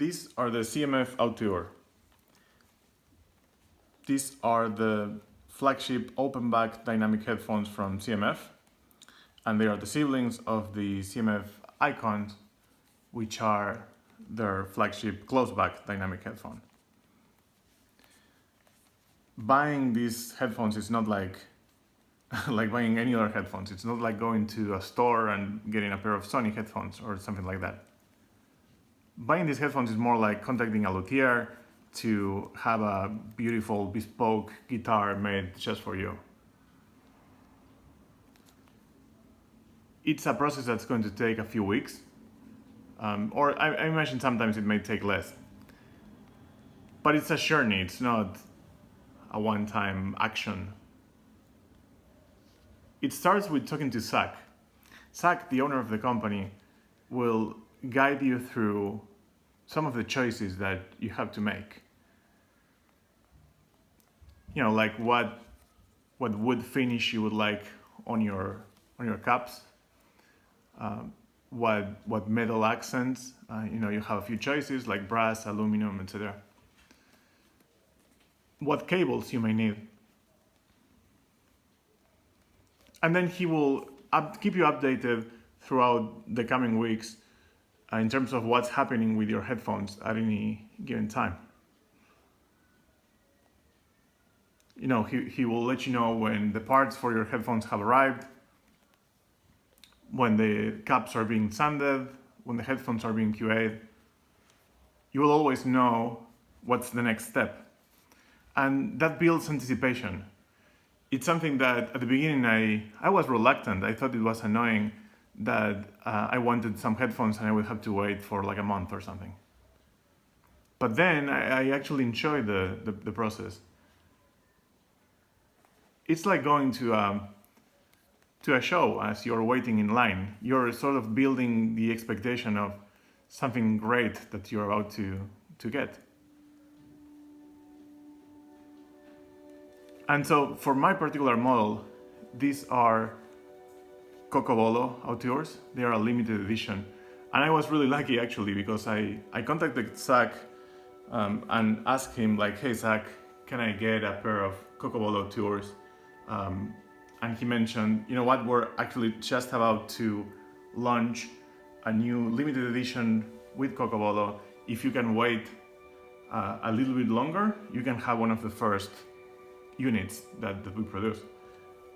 These are the ZMF Auteur. These are the flagship open-back dynamic headphones from ZMF, and they are the siblings of the ZMF Icons, which are their flagship closed-back dynamic headphone. Buying these headphones is not like buying any other headphones. It's not like going to a store and getting a pair of Sony headphones or something like that. Buying these headphones is more like contacting a luthier to have a beautiful bespoke guitar made just for you. It's a process that's going to take a few weeks, or I imagine sometimes it may take less. But it's a journey, it's not a one-time action. It starts with talking to Zach. Zach, the owner of the company, will guide you through some of the choices that you have to make. You know, like what wood finish you would like on your cups, what metal accents. You have a few choices like brass, aluminum, etc. What cables you may need. And then he will keep you updated throughout the coming weeks in terms of what's happening with your headphones at any given time. You know, he will let you know when the parts for your headphones have arrived, when the caps are being sanded, when the headphones are being QA'd. You will always know what's the next step. And that builds anticipation. It's something that at the beginning I was reluctant. I thought it was annoying that I wanted some headphones and I would have to wait for like a month or something. But then I actually enjoyed the process. It's like going to a show as you're waiting in line. You're sort of building the expectation of something great that you're about to get. And so for my particular model, these are Cocobolo Auteurs. They are a limited edition. And I was really lucky actually because I contacted Zach and asked him like, hey Zach, can I get a pair of Cocobolo Auteurs? And he mentioned, you know what, we're actually just about to launch a new limited edition with Cocobolo. If you can wait a little bit longer, you can have one of the first units that we produce.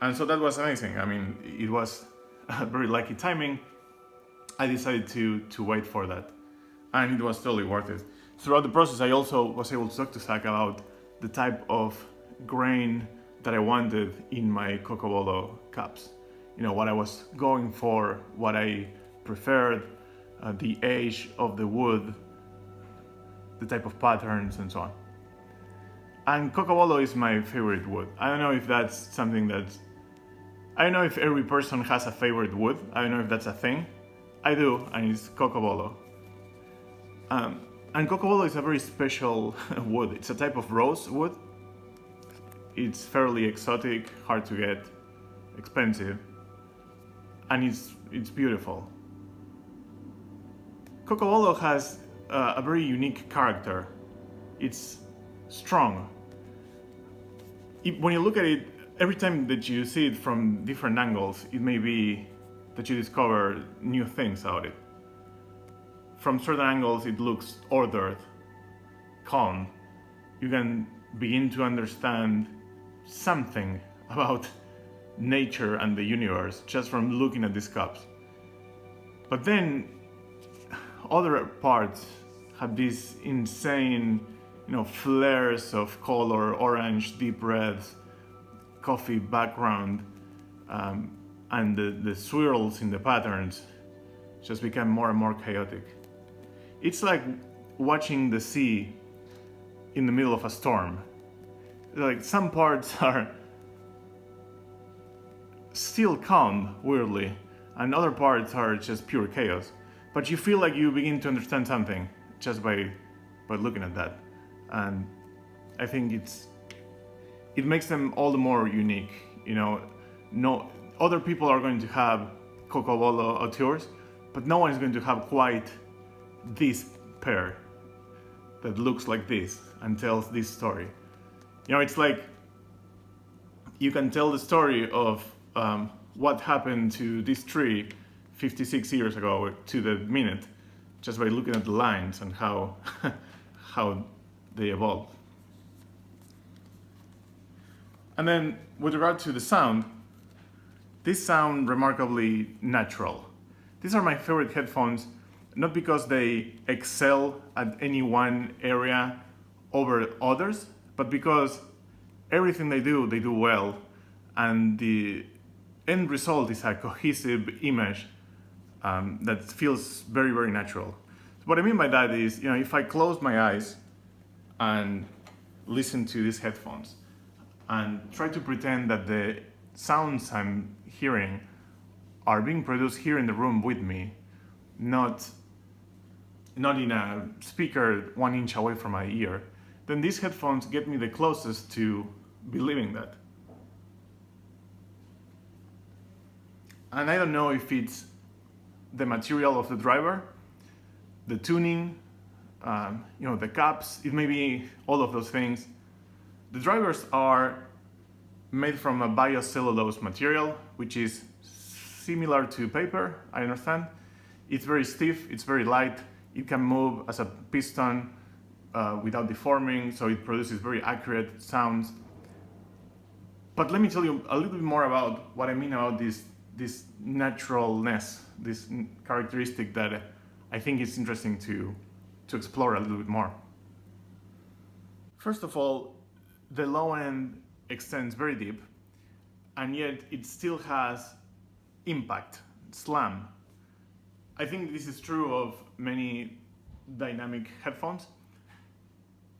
And so that was amazing. I mean, it was a very lucky timing. I decided to wait for that, and it was totally worth it. Throughout the process, I also was able to talk to Zach about the type of grain that I wanted in my Cocobolo cups. You know, what I was going for, what I preferred, the age of the wood, the type of patterns, and so on. And Cocobolo is my favorite wood. I don't know if that's something I don't know if every person has a favorite wood. I don't know if that's a thing. I do, and it's Cocobolo. And Cocobolo is a very special wood. It's a type of rose wood. It's fairly exotic, hard to get, expensive, and it's beautiful. Cocobolo has a very unique character. It's strong. When you look at it, every time that you see it from different angles, it may be that you discover new things about it. From certain angles, it looks ordered, calm. You can begin to understand something about nature and the universe just from looking at these cups. But then other parts have these insane, flares of color, orange, deep reds, coffee background, and the swirls in the patterns just become more and more chaotic. It's like watching the sea in the middle of a storm. Like some parts are still calm, weirdly, and other parts are just pure chaos. But you feel like you begin to understand something just by looking at that. And I think it makes them all the more unique. No other people are going to have Cocobolo Auteurs, but no one is going to have quite this pair. that looks like this and tells this story. You know, it's like you can tell the story of what happened to this tree 56 years ago to the minute just by looking at the lines and how how they evolved. And then with regard to the sound, these sound remarkably natural. These are my favorite headphones, not because they excel at any one area over others, but because everything they do well, and the end result is a cohesive image that feels very, very natural. So what I mean by that is, you know, if I close my eyes and listen to these headphones and try to pretend that the sounds I'm hearing are being produced here in the room with me, not in a speaker 1 inch away from my ear, then these headphones get me the closest to believing that. And I don't know if it's the material of the driver, the tuning, you know, the caps, it may be all of those things. The drivers are made from a biocellulose material, which is similar to paper, I understand. It's very stiff, it's very light, it can move as a piston without deforming, so it produces very accurate sounds. But let me tell you a little bit more about what I mean about this naturalness, this characteristic that I think is interesting to explore a little bit more. First of all, the low end extends very deep, and yet it still has impact, slam. I think this is true of many dynamic headphones,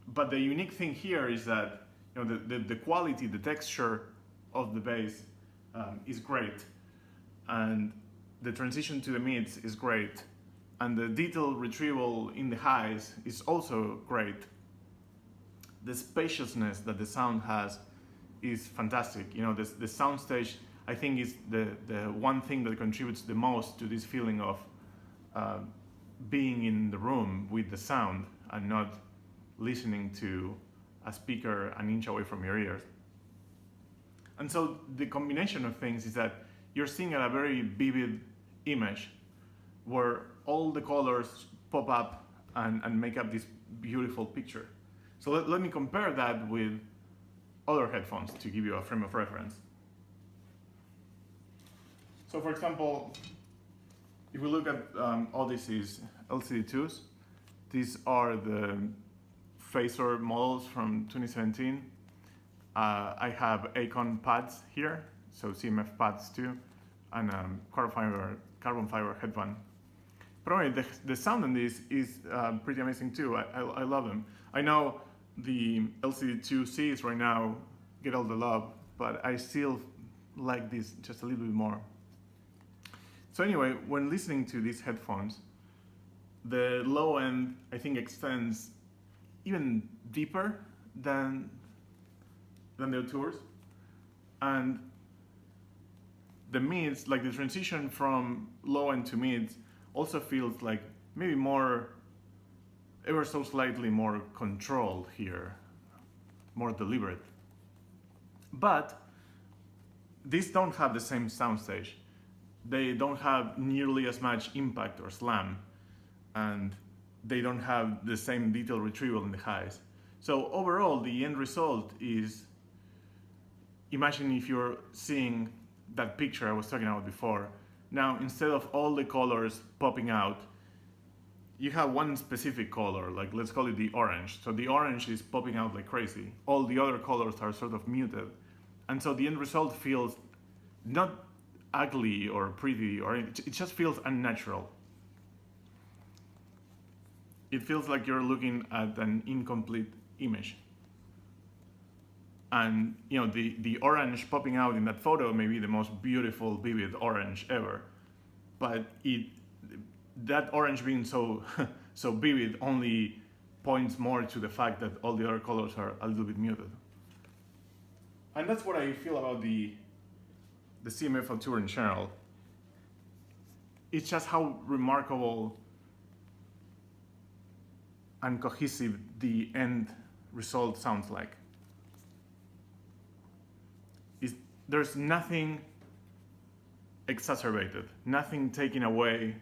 but the unique thing here is that, you know, the quality, the texture of the bass is great, and the transition to the mids is great, and the detail retrieval in the highs is also great. The spaciousness that the sound has is fantastic. You know, the soundstage, I think, is the one thing that contributes the most to this feeling of being in the room with the sound and not listening to a speaker an inch away from your ears. And so the combination of things is that you're seeing a very vivid image where all the colors pop up and make up this beautiful picture. So let me compare that with other headphones to give you a frame of reference. So for example, if we look at Odyssey's LCD2s, these are the Phaser models from 2017. I have Acon pads here, so ZMF pads too, and carbon fiber headband. But anyway, the sound in this is pretty amazing too. I love them. I know the LCD2Cs right now get all the love, but I still like this just a little bit more. So anyway, when listening to these headphones, the low end, I think, extends even deeper than the Auteurs, and the mids, like the transition from low end to mids, also feels like maybe more, ever so slightly more controlled here, more deliberate. But these don't have the same soundstage. They don't have nearly as much impact or slam, and they don't have the same detail retrieval in the highs. So overall, the end result is, imagine if you're seeing that picture I was talking about before. Now, instead of all the colors popping out, you have one specific color, like let's call it the orange. So the orange is popping out like crazy. All the other colors are sort of muted. And so the end result feels not ugly or pretty, or it just feels unnatural. It feels like you're looking at an incomplete image. And you know, the orange popping out in that photo may be the most beautiful, vivid orange ever. But that orange being so so vivid only points more to the fact that all the other colors are a little bit muted. And that's what I feel about the ZMF Auteur in general. It's just how remarkable and cohesive the end result sounds like. There's nothing exacerbated, nothing taken away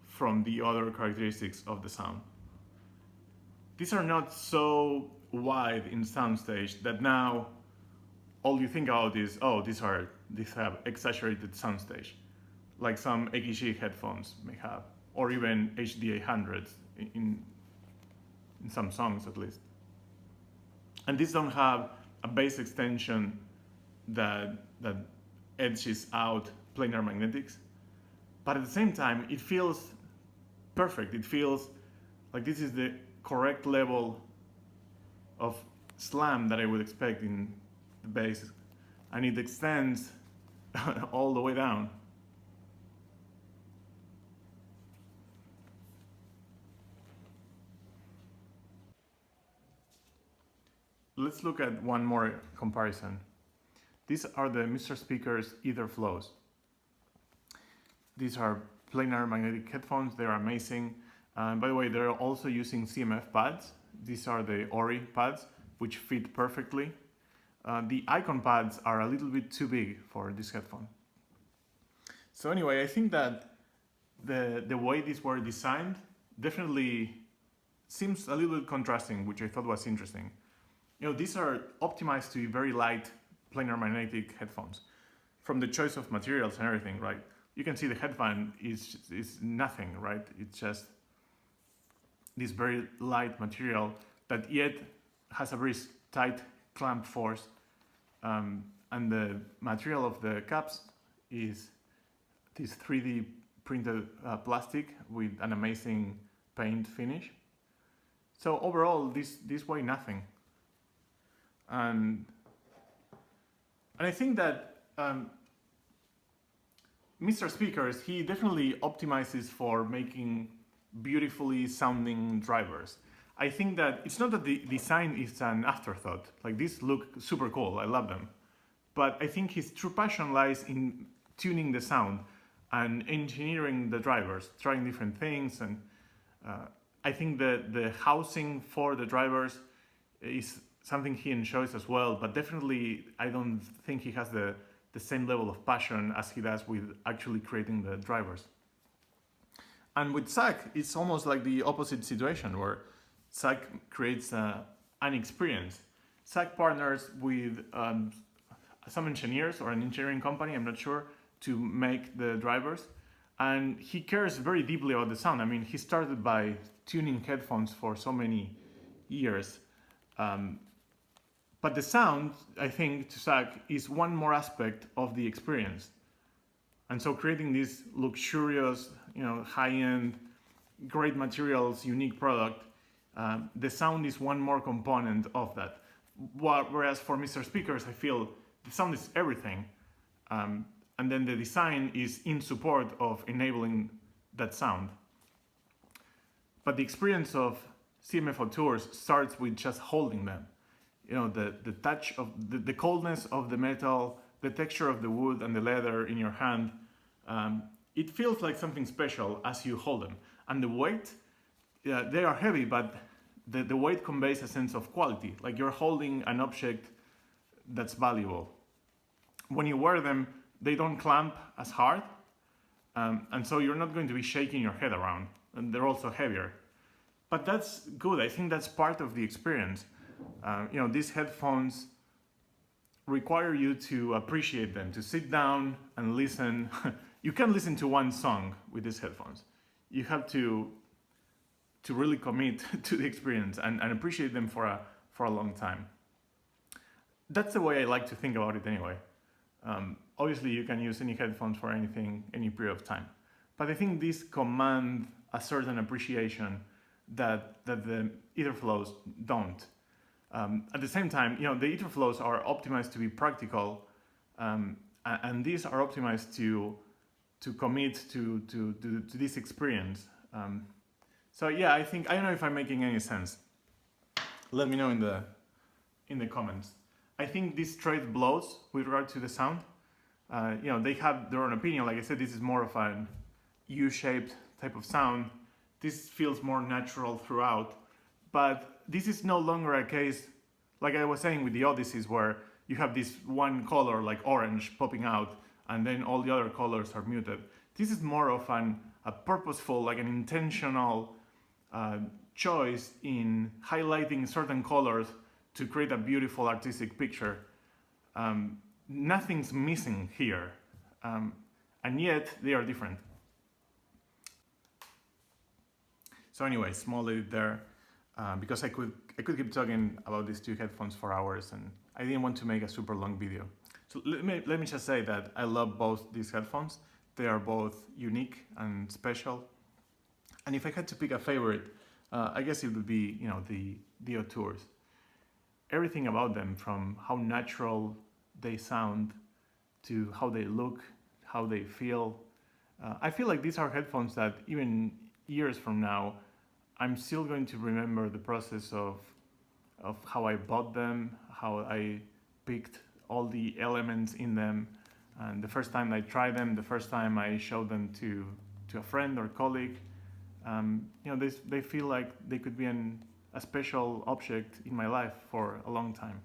from the other characteristics of the sound. These are not so wide in soundstage that now all you think about is, oh, these have exaggerated soundstage, like some AKG headphones may have, or even HD800s in some songs at least. And these don't have a bass extension that edges out planar magnetics, but at the same time it feels perfect. It feels like this is the correct level of slam that I would expect in the bass, and it extends all the way down. Let's look at one more comparison. These are the Mr. Speaker's Ether Flows. These are planar magnetic headphones. They're amazing. By the way, they're also using ZMF pads. These are the Ori pads, which fit perfectly. The Icon pads are a little bit too big for this headphone. So anyway, I think that the way these were designed definitely seems a little bit contrasting, which I thought was interesting. You know, these are optimized to be very light planar magnetic headphones. From the choice of materials and everything, right? You can see the headband is nothing, right? It's just this very light material that yet has a very tight clamp force, and the material of the caps is this 3D printed plastic with an amazing paint finish. So overall, this weigh nothing, and I think that Mr. Speakers, he definitely optimizes for making beautifully sounding drivers. I think that it's not that the design is an afterthought. Like, these look super cool, I love them. But I think his true passion lies in tuning the sound and engineering the drivers, trying different things. And I think that the housing for the drivers is something he enjoys as well, but definitely I don't think he has the same level of passion as he does with actually creating the drivers. And with Zach, it's almost like the opposite situation, where Zach creates an experience. Zach partners with some engineers or an engineering company, I'm not sure, to make the drivers. And he cares very deeply about the sound. I mean, he started by tuning headphones for so many years. But the sound, I think, to Zach, is one more aspect of the experience. And so creating this luxurious, high-end, great materials, unique product, the sound is one more component of that. Whereas for Mr. Speakers, I feel the sound is everything. And then the design is in support of enabling that sound. But the experience of ZMF Auteurs starts with just holding them. The touch of the coldness of the metal, the texture of the wood and the leather in your hand. It feels like something special as you hold them. And the weight, they are heavy, but the weight conveys a sense of quality. Like you're holding an object that's valuable. When you wear them, they don't clamp as hard. And so you're not going to be shaking your head around. And they're also heavier. But that's good. I think that's part of the experience. These headphones require you to appreciate them, to sit down and listen. You can't listen to one song with these headphones. You have to really commit to the experience and appreciate them for a long time. That's the way I like to think about it anyway. Obviously, you can use any headphones for anything, any period of time. But I think these command a certain appreciation that the ether flows don't. At the same time, the ether flows are optimized to be practical, and these are optimized to commit to this experience. So yeah, I don't know if I'm making any sense. Let me know in the comments. I think this trade blows with regard to the sound. They have their own opinion. Like I said, this is more of an U-shaped type of sound. This feels more natural throughout, but this is no longer a case, like I was saying with the Odysseys, where you have this one color like orange popping out and then all the other colors are muted. This is more of a purposeful, like an intentional choice in highlighting certain colors to create a beautiful artistic picture. Nothing's missing here, and yet they are different. So anyway, small edit there, because I could keep talking about these two headphones for hours, and I didn't want to make a super long video. So let me just say that I love both these headphones. They are both unique and special. And if I had to pick a favorite, I guess it would be, you know, the Auteurs. Everything about them, from how natural they sound to how they look, how they feel. I feel like these are headphones that even years from now, I'm still going to remember the process of how I bought them, how I picked all the elements in them, and the first time I tried them, the first time I showed them to a friend or colleague. You know, they feel like they could be a special object in my life for a long time.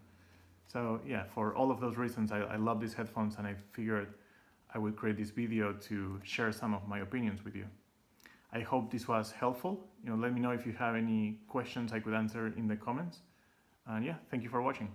So yeah, for all of those reasons, I love these headphones, and I figured I would create this video to share some of my opinions with you. I hope this was helpful. You know, let me know if you have any questions I could answer in the comments. And yeah, thank you for watching.